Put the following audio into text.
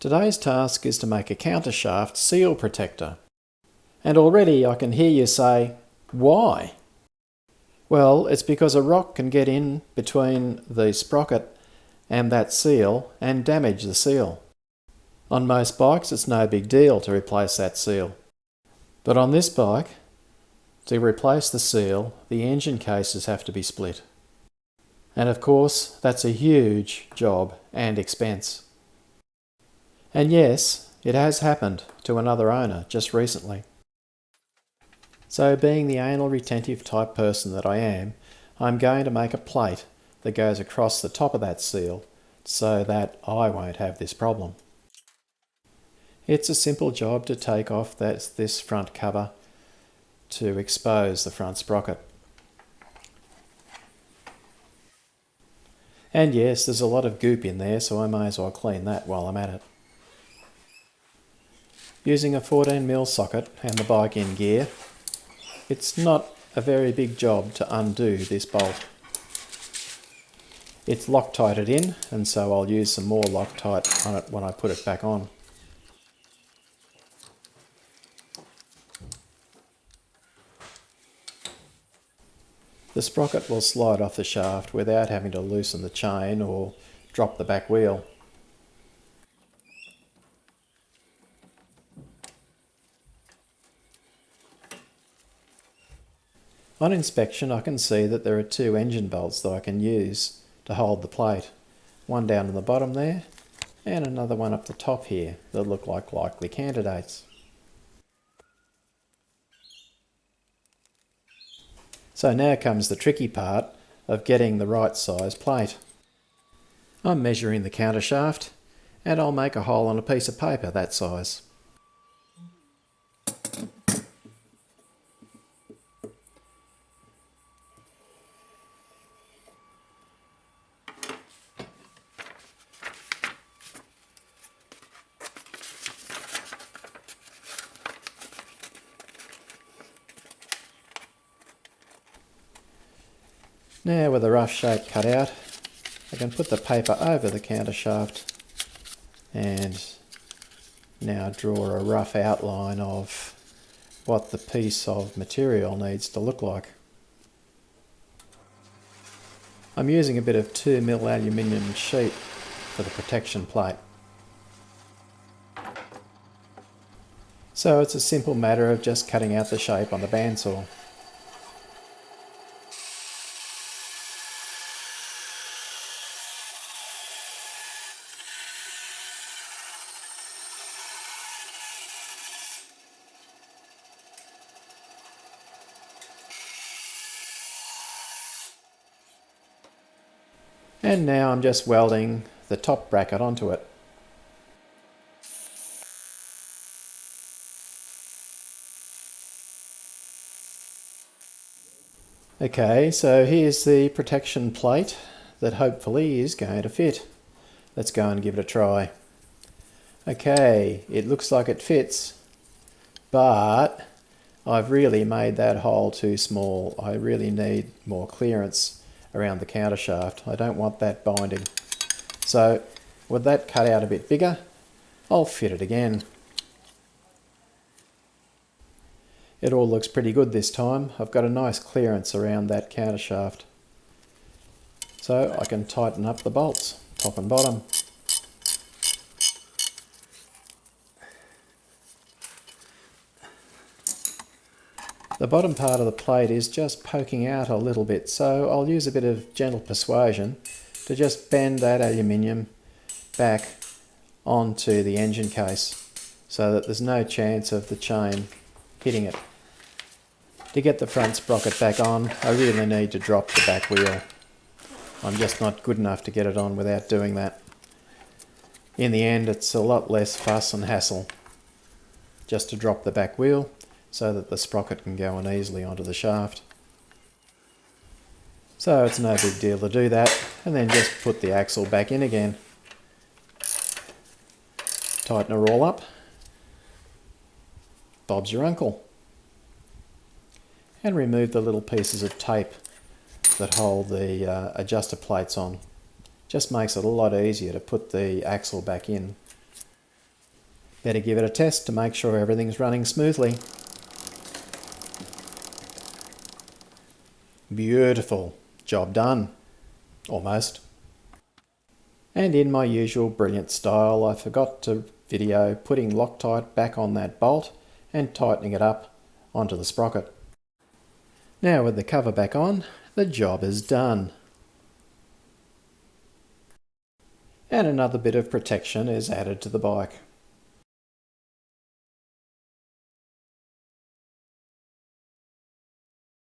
Today's task is to make a countershaft seal protector. And already I can hear you say, why? Well, it's because a rock can get in between the sprocket and that seal and damage the seal. On most bikes it's no big deal to replace that seal. But on this bike, to replace the seal, the engine cases have to be split. And of course, that's a huge job and expense. And yes, it has happened to another owner just recently. So being the anal retentive type person that I am, I'm going to make a plate that goes across the top of that seal so that I won't have this problem. It's a simple job to take off this front cover to expose the front sprocket. And yes, there's a lot of goop in there, so I may as well clean that while I'm at it. Using a 14mm socket and the bike in gear, it's not a very big job to undo this bolt. It's Loctited in, and so I'll use some more Loctite on it when I put it back on. The sprocket will slide off the shaft without having to loosen the chain or drop the back wheel. On inspection, I can see that there are two engine bolts that I can use to hold the plate. One down in the bottom there, and another one up the top here that look like likely candidates. So now comes the tricky part of getting the right size plate. I'm measuring the countershaft, and I'll make a hole on a piece of paper that size. Now with a rough shape cut out, I can put the paper over the countershaft and now draw a rough outline of what the piece of material needs to look like. I'm using a bit of 2mm aluminium sheet for the protection plate. So it's a simple matter of just cutting out the shape on the bandsaw. And now I'm just welding the top bracket onto it. Okay, so here's the protection plate that hopefully is going to fit. Let's go and give it a try. Okay, it looks like it fits, but I've really made that hole too small. I really need more clearance around the countershaft. I don't want that binding. So with that cut out a bit bigger, I'll fit it again. It all looks pretty good this time. I've got a nice clearance around that countershaft. So I can tighten up the bolts, top and bottom. The bottom part of the plate is just poking out a little bit, so I'll use a bit of gentle persuasion to just bend that aluminium back onto the engine case so that there's no chance of the chain hitting it. To get the front sprocket back on, I really need to drop the back wheel. I'm just not good enough to get it on without doing that. In the end, it's a lot less fuss and hassle just to drop the back wheel so that the sprocket can go on easily onto the shaft. So it's no big deal to do that, and then just put the axle back in again. Tighten her all up. Bob's your uncle. And remove the little pieces of tape that hold the adjuster plates on. Just makes it a lot easier to put the axle back in. Better give it a test to make sure everything's running smoothly. Beautiful. Job done. Almost. And in my usual brilliant style, I forgot to video putting Loctite back on that bolt and tightening it up onto the sprocket. Now with the cover back on, the job is done. And another bit of protection is added to the bike.